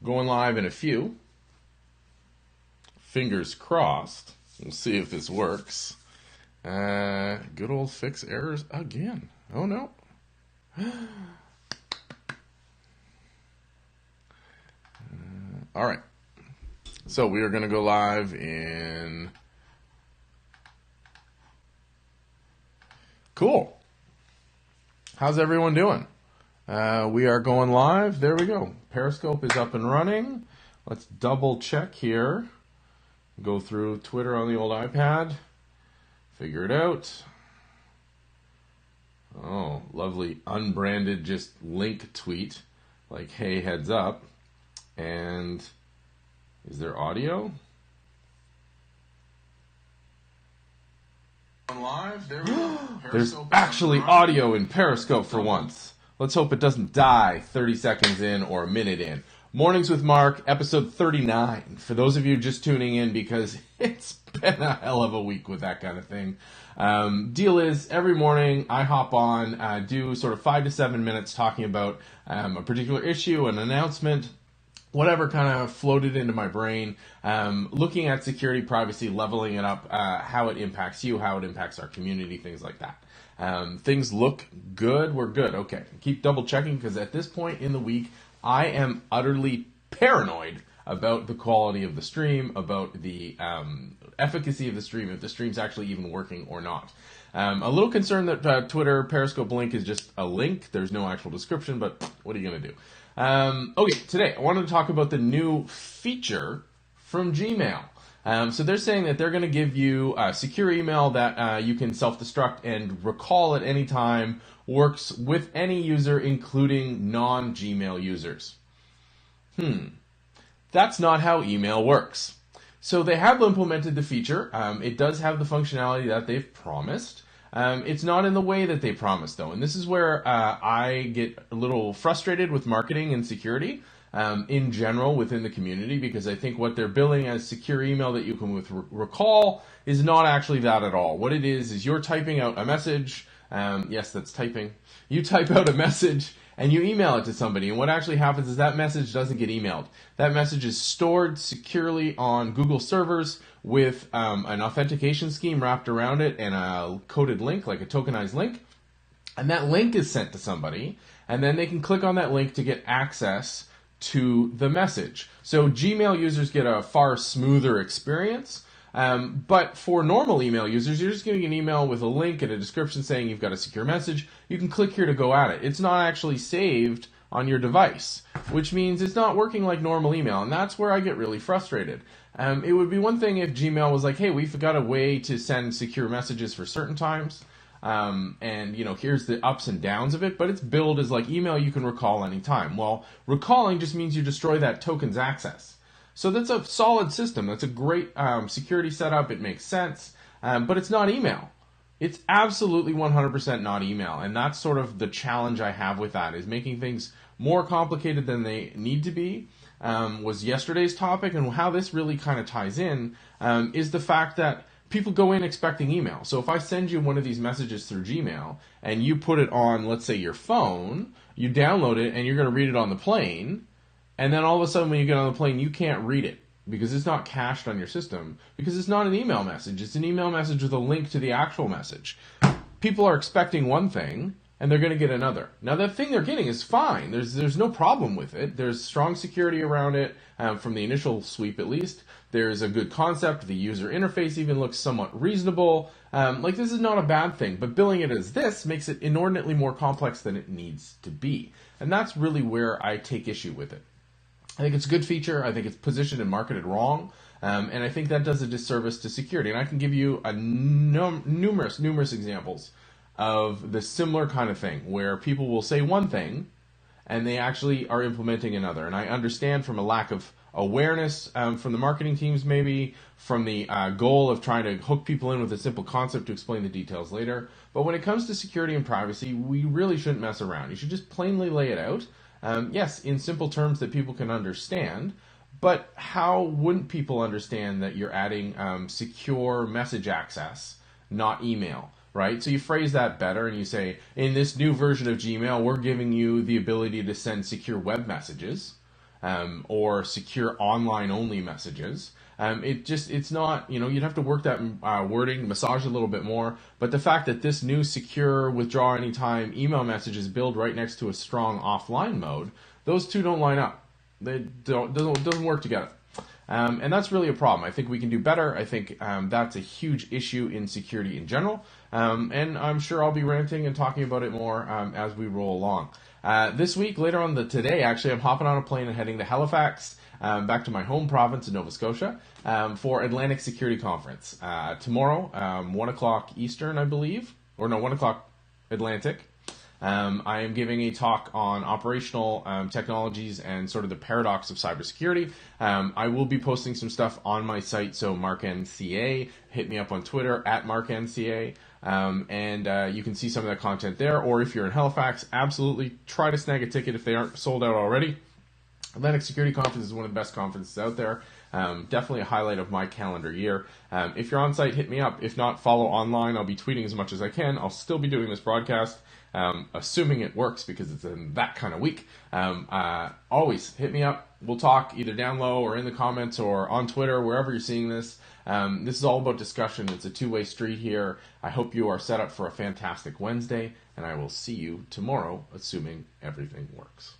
Going live in a few. Fingers crossed. We'll see if this works. Good old fix errors again. Oh no. All right. So we are going to go live in... Cool. How's everyone doing? We are going live. There we go. Periscope is up and running. Let's double check here. Go through Twitter on the old iPad. Figure it out. Oh, lovely unbranded just link tweet. Like, hey, heads up. And is there audio? Live. There we go. There's actually audio in Periscope for once. Let's hope it doesn't die 30 seconds in or a minute in. Mornings with Mark, episode 39. For those of you just tuning in because it's been a hell of a week with that kind of thing. Deal is, every morning I hop on, do sort of 5 to 7 minutes talking about a particular issue, an announcement, whatever kind of floated into my brain, looking at security, privacy, leveling it up, how it impacts you, how it impacts our community, things like that. Things look good, we're good. Okay, keep double checking because at this point in the week, I am utterly paranoid about the quality of the stream, about the efficacy of the stream, if the stream's actually even working or not. A little concerned that Twitter Periscope link is just a link. There's no actual description, but what are you going to do? Okay, today I wanted to talk about the new feature from Gmail. So they're saying that they're going to give you a secure email that you can self-destruct and recall at any time, works with any user, including non-Gmail users. That's not how email works. So they have implemented the feature. It does have the functionality that they've promised. It's not in the way that they promised, though. And this is where I get a little frustrated with marketing and security in general within the community, because I think what they're billing as secure email that you can recall is not actually that at all. What it is you're typing out a message. Yes, that's typing. You type out a message and you email it to somebody. And what actually happens is that message doesn't get emailed. That message is stored securely on Google servers with an authentication scheme wrapped around it and a coded link, like a tokenized link. And that link is sent to somebody, and then they can click on that link to get access to the message. So Gmail users get a far smoother experience. But for normal email users, you're just getting an email with a link and a description saying you've got a secure message. You can click here to go at it. It's not actually saved on your device, which means it's not working like normal email. And that's where I get really frustrated. It would be one thing if Gmail was like, hey, we've got a way to send secure messages for certain times. And, you know, here's the ups and downs of it, but it's billed as like email you can recall anytime. Well, recalling just means you destroy that token's access. So that's a solid system. That's a great security setup. It makes sense, but it's not email. It's absolutely 100% not email, and that's sort of the challenge I have with that, is making things more complicated than they need to be. Was yesterday's topic, and how this really kind of ties in is the fact that people go in expecting email. So if I send you one of these messages through Gmail, and you put it on, let's say, your phone, you download it, and you're going to read it on the plane, and then all of a sudden when you get on the plane, you can't read it because it's not cached on your system, because it's not an email message. It's an email message with a link to the actual message. People are expecting one thing, and they're going to get another. Now, that thing they're getting is fine. There's no problem with it. There's strong security around it, from the initial sweep at least. There's a good concept. The user interface even looks somewhat reasonable. Like, this is not a bad thing, but billing it as this makes it inordinately more complex than it needs to be. And that's really where I take issue with it. I think it's a good feature. I think it's positioned and marketed wrong. And I think that does a disservice to security. And I can give you numerous examples of the similar kind of thing where people will say one thing and they actually are implementing another. And I understand from a lack of awareness from the marketing teams, maybe from the goal of trying to hook people in with a simple concept to explain the details later. But when it comes to security and privacy, we really shouldn't mess around. You should just plainly lay it out. Yes, in simple terms that people can understand, but how wouldn't people understand that you're adding secure message access, not email, right? So you phrase that better and you say, in this new version of Gmail, we're giving you the ability to send secure web messages. or secure online only messages. It's not, you'd have to work that wording, massage it a little bit more. But the fact that this new secure withdraw anytime email message is built right next to a strong offline mode, those two don't line up. They doesn't work together. And that's really a problem. I think we can do better. I think that's a huge issue in security in general. And I'm sure I'll be ranting and talking about it more as we roll along. This week, later on today, actually, I'm hopping on a plane and heading to Halifax, back to my home province in Nova Scotia, for Atlantic Security Conference. Tomorrow, 1 o'clock Eastern, I believe. Or no, 1 o'clock Atlantic. I am giving a talk on operational technologies and sort of the paradox of cybersecurity. I will be posting some stuff on my site, so MarkNCA. Hit me up on Twitter at MarkNCA. And you can see some of that content there. Or if you're in Halifax, absolutely try to snag a ticket if they aren't sold out already. Atlantic Security Conference is one of the best conferences out there. Definitely a highlight of my calendar year. If you're on site, hit me up. If not, follow online. I'll be tweeting as much as I can. I'll still be doing this broadcast, assuming it works because it's in that kind of week. Always hit me up. We'll talk either down low or in the comments or on Twitter, wherever you're seeing this. This is all about discussion. It's a two-way street here. I hope you are set up for a fantastic Wednesday, and I will see you tomorrow, assuming everything works.